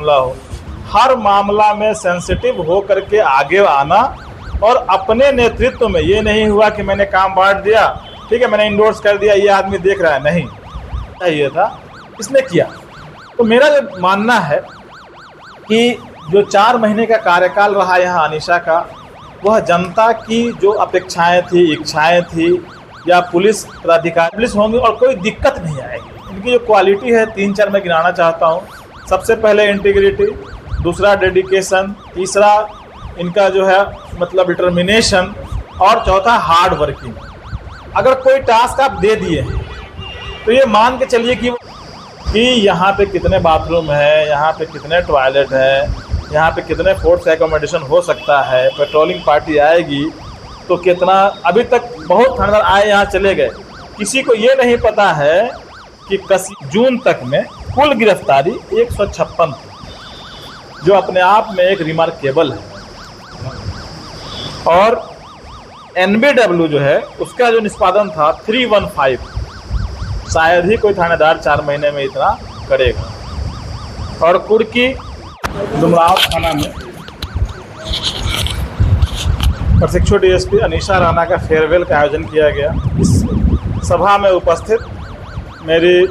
मामला हो, हर मामला में सेंसिटिव हो करके आगे आना और अपने नेतृत्व में ये नहीं हुआ कि मैंने काम बांट दिया, ठीक है, मैंने इंडोर्स कर दिया, ये आदमी देख रहा है, नहीं चाहिए था, इसने किया। तो मेरा जो मानना है कि जो 4 महीने का कार्यकाल रहा यहाँ अनीशा का, वह जनता की जो अपेक्षाएं थी, इच्छाएं थी, या पुलिस पदाधिकारी पुलिस होंगे और कोई दिक्कत नहीं आएगी। इनकी जो क्वालिटी है 3-4 मैं गिनाना चाहता हूँ। सबसे पहले इंटीग्रिटी, दूसरा डेडिकेशन, तीसरा इनका जो है मतलब डिटर्मिनेशन, और चौथा हार्ड वर्किंग। अगर कोई टास्क आप दे दिए हैं तो ये मान के चलिए कि यहाँ पे कितने बाथरूम है, यहाँ पे कितने टॉयलेट है, यहाँ पे कितने फोर्स एकोमोडेशन हो सकता है, पेट्रोलिंग पार्टी आएगी तो कितना, अभी तक बहुत थानेदार आए यहाँ चले गए, किसी को ये नहीं पता है कि जून तक में कुल गिरफ्तारी 156 थी, जो अपने आप में एक रिमार्केबल है। और NBW जो है उसका जो निष्पादन था 315, शायद ही कोई थानेदार 4 महीने में इतना करेगा। और कुर्की डुमराव थाना में प्रशिक्षु DSP अनीशा राणा का फेयरवेल का आयोजन किया गया। इस सभा में उपस्थित मेरी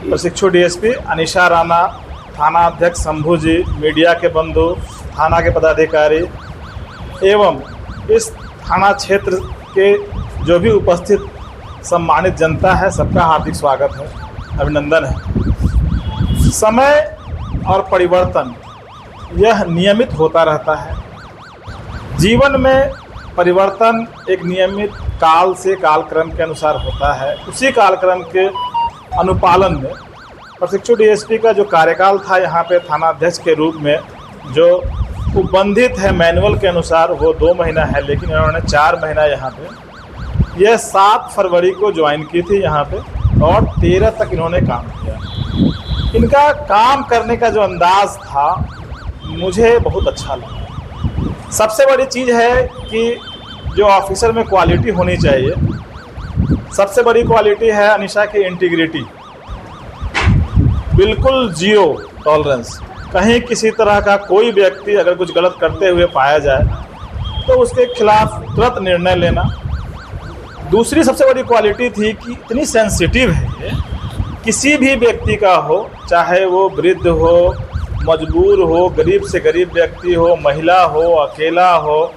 प्रशिक्षु DSP अनीशा राणा, थाना अध्यक्ष शंभू जी, मीडिया के बंधु, थाना के पदाधिकारी एवं इस थाना क्षेत्र के जो भी उपस्थित सम्मानित जनता है, सबका हार्दिक स्वागत है, अभिनंदन है। समय और परिवर्तन यह नियमित होता रहता है। जीवन में परिवर्तन एक नियमित काल से कालक्रम के अनुसार होता है। उसी कालक्रम के अनुपालन में प्रशिक्षु DSP का जो कार्यकाल था यहाँ पे थाना अध्यक्ष के रूप में, जो उपबंधित है मैनुअल के अनुसार, वो 2 महीना है, लेकिन इन्होंने 4 महीना यहाँ पे, यह 7 फरवरी को ज्वाइन की थी यहाँ पे और 13 तक इन्होंने काम किया। इनका काम करने का जो अंदाज था मुझे बहुत अच्छा लगा। सबसे बड़ी चीज़ है कि जो ऑफिसर में क्वालिटी होनी चाहिए, सबसे बड़ी क्वालिटी है अनीशा की इंटीग्रिटी, बिल्कुल जीरो टॉलरेंस। कहीं किसी तरह का कोई व्यक्ति अगर कुछ गलत करते हुए पाया जाए तो उसके खिलाफ तुरंत निर्णय लेना। दूसरी सबसे बड़ी क्वालिटी थी कि इतनी सेंसिटिव है ये, किसी भी व्यक्ति का हो, चाहे वो वृद्ध हो, मजबूर हो, गरीब से गरीब व्यक्ति हो, महिला हो, अकेला हो,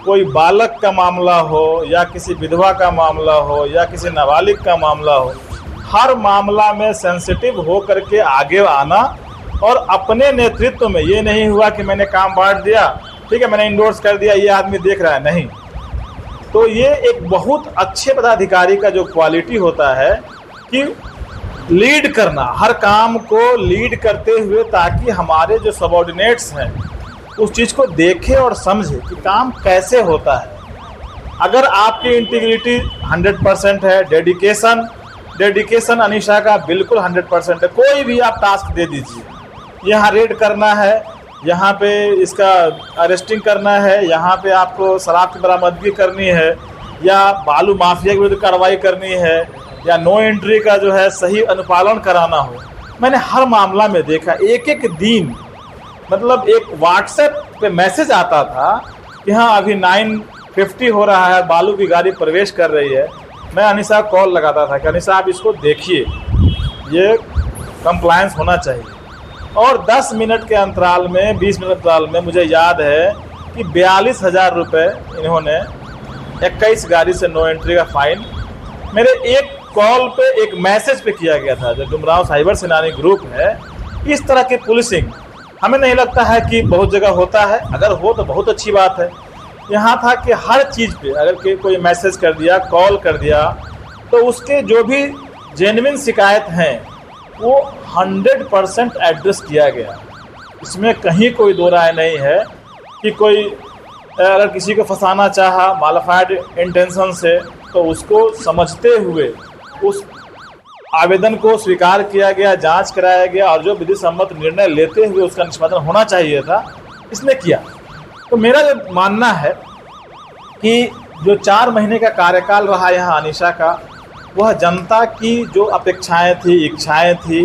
कोई बालक का मामला हो या किसी विधवा का मामला हो या किसी नाबालिग का मामला हो, हर मामला में सेंसिटिव हो करके आगे आना और अपने नेतृत्व में ये नहीं हुआ कि मैंने काम बांट दिया, ठीक है, मैंने इंडोर्स कर दिया, ये आदमी देख रहा है, नहीं। तो ये एक बहुत अच्छे पदाधिकारी का जो क्वालिटी होता है कि लीड करना, हर काम को लीड करते हुए, ताकि हमारे जो सबऑर्डिनेट्स हैं उस चीज़ को देखें और समझे कि काम कैसे होता है। अगर आपकी इंटीग्रिटी 100% है, डेडिकेशन अनीशा का बिल्कुल 100% है, कोई भी आप टास्क दे दीजिए, यहाँ रेड करना है, यहाँ पे इसका अरेस्टिंग करना है, यहाँ पे आपको शराब की बरामदगी करनी है, या बालू माफिया के विरुद्ध कार्रवाई करनी है, या नो एंट्री का जो है सही अनुपालन कराना हो, मैंने हर मामला में देखा। एक एक दिन मतलब एक व्हाट्सएप पे मैसेज आता था कि हाँ अभी 9:50 हो रहा है, बालू की गाड़ी प्रवेश कर रही है। मैं अनीशा कॉल लगाता था कि अनीशा आप इसको देखिए, ये कंप्लायंस होना चाहिए। और 10 मिनट के अंतराल में, 20 मिनट अंतराल में मुझे याद है कि 42,000 रुपये इन्होंने 21 गाड़ी से नो एंट्री का फाइन मेरे एक कॉल पे, एक मैसेज पे किया गया था। जो डुमराव साइबर सेनानी ग्रुप है, इस तरह की पुलिसिंग हमें नहीं लगता है कि बहुत जगह होता है, अगर हो तो बहुत अच्छी बात है। यहाँ था कि हर चीज़ पे अगर कोई मैसेज कर दिया, कॉल कर दिया, तो उसके जो भी जेन्युइन शिकायत हैं वो 100% एड्रेस किया गया। इसमें कहीं कोई दो राय नहीं है कि कोई अगर किसी को फंसाना चाहा मालाफाइड इंटेंशन से, तो उसको समझते हुए उस आवेदन को स्वीकार किया गया, जांच कराया गया, और जो विधि सम्मत निर्णय लेते हुए उसका निष्पादन होना चाहिए था, इसने किया। तो मेरा जो मानना है कि जो 4 महीने का कार्यकाल रहा यहाँ अनीशा का, वह जनता की जो अपेक्षाएं थी, इच्छाएं थी,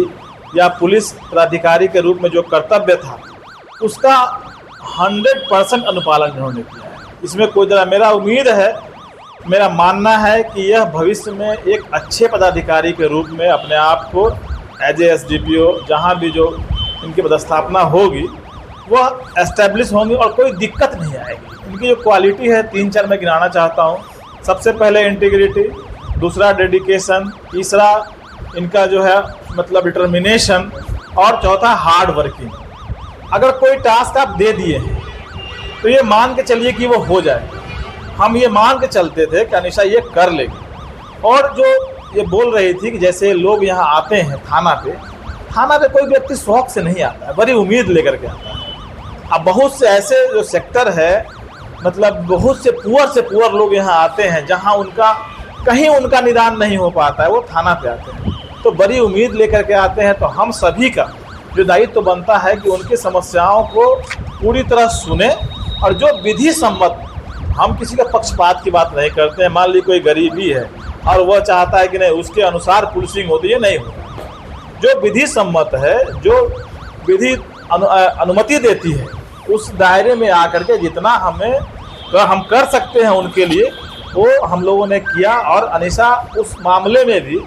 या पुलिस पदाधिकारी के रूप में जो कर्तव्य था उसका 100% अनुपालन इन्होंने किया है। इसमें कोई तरह मेरा उम्मीद है, मेरा मानना है कि यह भविष्य में एक अच्छे पदाधिकारी के रूप में अपने आप को एज SDPO जहाँ भी जो इनकी पदस्थापना होगी वह एस्टेब्लिश होंगी और कोई दिक्कत नहीं आएगी। इनकी जो क्वालिटी है 3-4 मैं गिनाना चाहता हूँ। सबसे पहले इंटीग्रिटी, दूसरा डेडिकेशन, तीसरा इनका जो है मतलब डिटर्मिनेशन और चौथा हार्ड वर्किंग। अगर कोई टास्क आप दे दिए हैं तो ये मान के चलिए कि वो हो जाए। हम ये मान के चलते थे कि अनीशा ये कर लेगी। और जो ये बोल रही थी कि जैसे लोग यहाँ आते हैं थाना पे कोई व्यक्ति शौक से नहीं आता है, बड़ी उम्मीद लेकर के आता है। अब बहुत से ऐसे जो सेक्टर है, मतलब बहुत से पुअर लोग यहाँ आते हैं जहाँ उनका कहीं उनका निदान नहीं हो पाता है, वो थाना पे आते हैं तो बड़ी उम्मीद लेकर के आते हैं। तो हम सभी का जो दायित्व तो बनता है कि उनकी समस्याओं को पूरी तरह सुने और जो विधि सम्मत, हम किसी का पक्षपात की बात नहीं करते हैं। मान ली कोई गरीबी है और वह चाहता है कि नहीं उसके अनुसार पुलिसिंग होती है, नहीं होती। जो विधि सम्मत है, जो विधि अनुमति देती है, उस दायरे में आकर के जितना हम कर सकते हैं उनके लिए वो हम लोगों ने किया। और अनीशा उस मामले में भी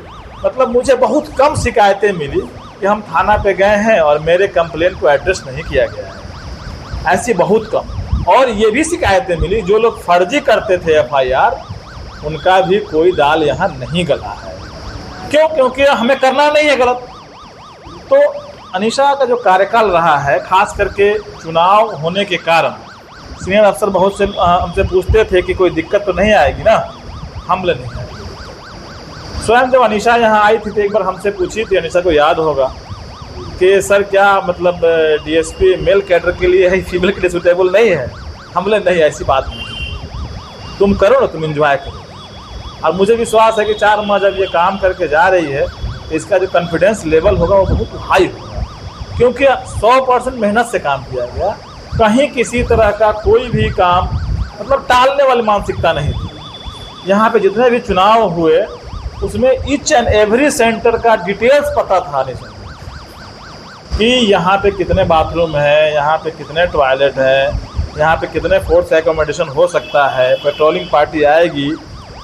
मतलब मुझे बहुत कम शिकायतें मिली कि हम थाना पे गए हैं और मेरे कंप्लेंट को एड्रेस नहीं किया गया है, ऐसी बहुत कम। और ये भी शिकायतें मिली जो लोग फर्जी करते थे FIR, उनका भी कोई दाल यहाँ नहीं गला है। क्यों? क्योंकि हमें करना नहीं है गलत। तो अनीशा का जो कार्यकाल रहा है, खास करके चुनाव होने के कारण सीनियर अफसर बहुत से हमसे पूछते थे कि कोई दिक्कत तो नहीं आएगी ना, हमले नहीं आएगी। स्वयं जब अनीशा यहाँ आई थी तो एक बार हमसे पूछी थी, अनीशा को याद होगा, कि सर क्या मतलब DSP मेल कैडर के लिए है, फीमेल के लिए सूटेबल नहीं है? हमले नहीं, ऐसी बात नहीं, तुम करो ना, तुम एंजॉय करो। और मुझे विश्वास है कि 4 माह जब ये काम करके जा रही है तो इसका जो कॉन्फिडेंस लेवल होगा वो बहुत हाई होगा, क्योंकि 100% मेहनत से काम किया गया। कहीं किसी तरह का कोई भी काम मतलब टालने वाली मानसिकता नहीं थी। यहाँ पे जितने भी चुनाव हुए उसमें ईच एंड एवरी सेंटर का डिटेल्स पता था अनीशा कि यहाँ पे कितने बाथरूम है, यहाँ पे कितने टॉयलेट है, यहाँ पे कितने फोर्स एकोमोडेशन हो सकता है, पेट्रोलिंग पार्टी आएगी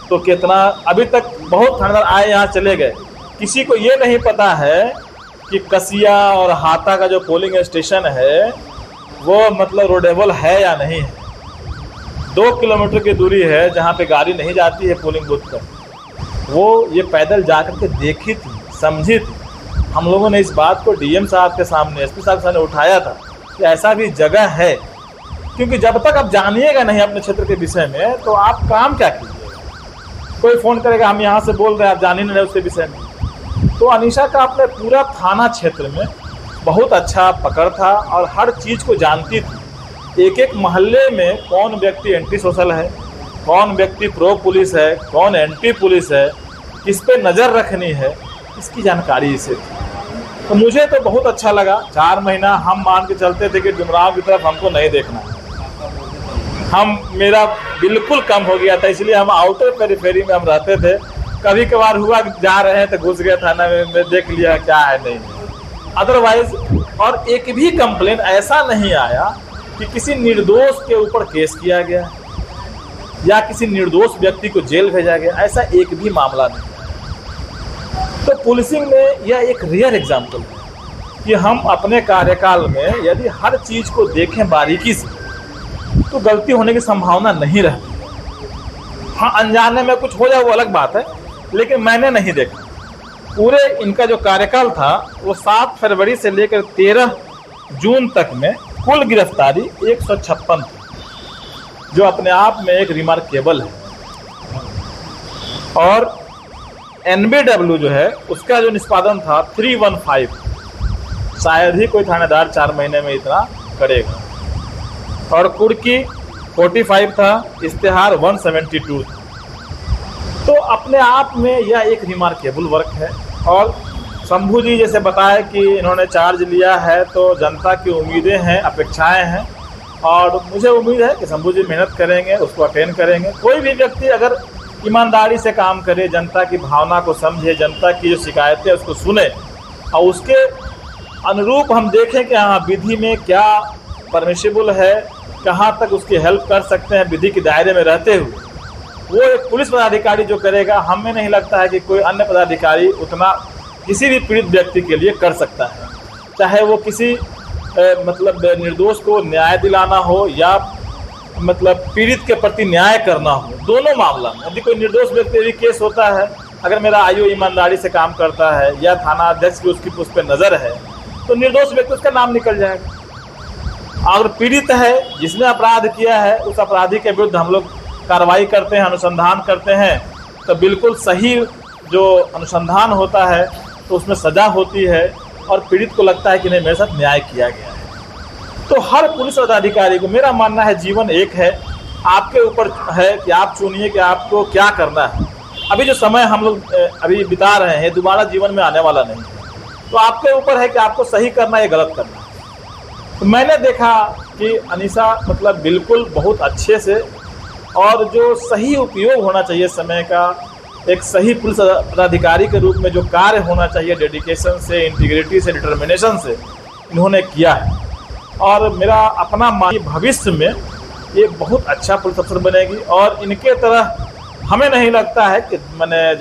तो कितना। अभी तक बहुत थानेदार आए यहाँ चले गए, किसी को ये नहीं पता है कि कसिया और हाता का जो पोलिंग स्टेशन है वो मतलब रोडेबल है या नहीं है। 2 किलोमीटर की दूरी है जहाँ पे गाड़ी नहीं जाती है पोलिंग बूथ पर। वो ये पैदल जा कर के देखी थी, समझी थी। हम लोगों ने इस बात को DM साहब के सामने, SP साहब के सामने उठाया था कि ऐसा भी जगह है, क्योंकि जब तक आप जानिएगा नहीं अपने क्षेत्र के विषय में तो आप काम क्या कीजिएगा। कोई फ़ोन करेगा हम यहाँ से बोल रहे हैं, आप जान ही नहीं उसके विषय में। तो अनीशा का अपने पूरा थाना क्षेत्र में बहुत अच्छा पकड़ था और हर चीज़ को जानती थी। एक मोहल्ले में कौन व्यक्ति एंटी सोशल है, कौन व्यक्ति प्रो पुलिस है, कौन एंटी पुलिस है, किस पे नज़र रखनी है, इसकी जानकारी इसे थी। तो मुझे तो बहुत अच्छा लगा। 4 महीना हम मान के चलते थे कि डुमराव की तरफ हमको नहीं देखना, मेरा बिल्कुल कम हो गया था, इसलिए हम आउटर पेरिफेरी में हम रहते थे। कभी कभार हुआ जा रहे हैं तो घुस गया थाना में, देख लिया क्या है नहीं, अदरवाइज। और एक भी कंप्लेंट ऐसा नहीं आया कि किसी निर्दोष के ऊपर केस किया गया या किसी निर्दोष व्यक्ति को जेल भेजा गया, ऐसा एक भी मामला नहीं। तो पुलिसिंग में यह एक रियल एग्जाम्पल है कि हम अपने कार्यकाल में यदि हर चीज़ को देखें बारीकी से तो गलती होने की संभावना नहीं रहती। हाँ, अनजाने में कुछ हो जाए वो अलग बात है, लेकिन मैंने नहीं देखा। पूरे इनका जो कार्यकाल था वो 7 फरवरी से लेकर 13 जून तक में कुल गिरफ्तारी 156 थी, जो अपने आप में एक रिमार्केबल है। और NBW जो है उसका जो निष्पादन था 315, शायद ही कोई थानेदार 4 महीने में इतना करेगा। और कुर्की 45 था, इश्तेहार 172 था। तो अपने आप में यह एक रिमार्केबल वर्क है। और शंभू जी जैसे बताया कि इन्होंने चार्ज लिया है तो जनता की उम्मीदें हैं, अपेक्षाएं हैं, और मुझे उम्मीद है कि शंभू जी मेहनत करेंगे, उसको अटेंड करेंगे। कोई भी व्यक्ति अगर ईमानदारी से काम करे, जनता की भावना को समझे, जनता की जो शिकायतें उसको सुने, और उसके अनुरूप हम देखें कि हाँ विधि में क्या परमिशिबल है, कहाँ तक उसकी हेल्प कर सकते हैं विधि के दायरे में रहते हुए, वो एक पुलिस पदाधिकारी जो करेगा, हमें नहीं लगता है कि कोई अन्य पदाधिकारी उतना किसी भी पीड़ित व्यक्ति के लिए कर सकता है। चाहे वो किसी मतलब निर्दोष को न्याय दिलाना हो या मतलब पीड़ित के प्रति न्याय करना हो, दोनों मामला में यदि कोई निर्दोष व्यक्ति यदि केस होता है, अगर मेरा आईओ ईमानदारी से काम करता है या थाना अध्यक्ष की उसकी उस पर नज़र है, तो निर्दोष व्यक्ति उसका नाम निकल जाएगा। अगर पीड़ित है जिसने अपराध किया है, उस अपराधी के विरुद्ध हम लोग कार्रवाई करते हैं, अनुसंधान करते हैं, तो बिल्कुल सही जो अनुसंधान होता है तो उसमें सज़ा होती है और पीड़ित को लगता है कि नहीं मेरे साथ न्याय किया गया है। तो हर पुलिस पदाधिकारी को मेरा मानना है जीवन एक है, आपके ऊपर है कि आप चुनिए कि आपको क्या करना है। अभी जो समय हम लोग अभी बिता रहे हैं दोबारा जीवन में आने वाला नहीं है, तो आपके ऊपर है कि आपको सही करना या गलत करना। तो मैंने देखा कि अनीसा मतलब बिल्कुल बहुत अच्छे से और जो सही उपयोग होना चाहिए समय का, एक सही पुलिस पदाधिकारी के रूप में जो कार्य होना चाहिए डेडिकेशन से, इंटीग्रिटी से, डिटर्मिनेशन से इन्होंने किया है। और मेरा अपना भविष्य में ये बहुत अच्छा पुलिस अफसर बनेगी और इनके तरह हमें नहीं लगता है कि मैंने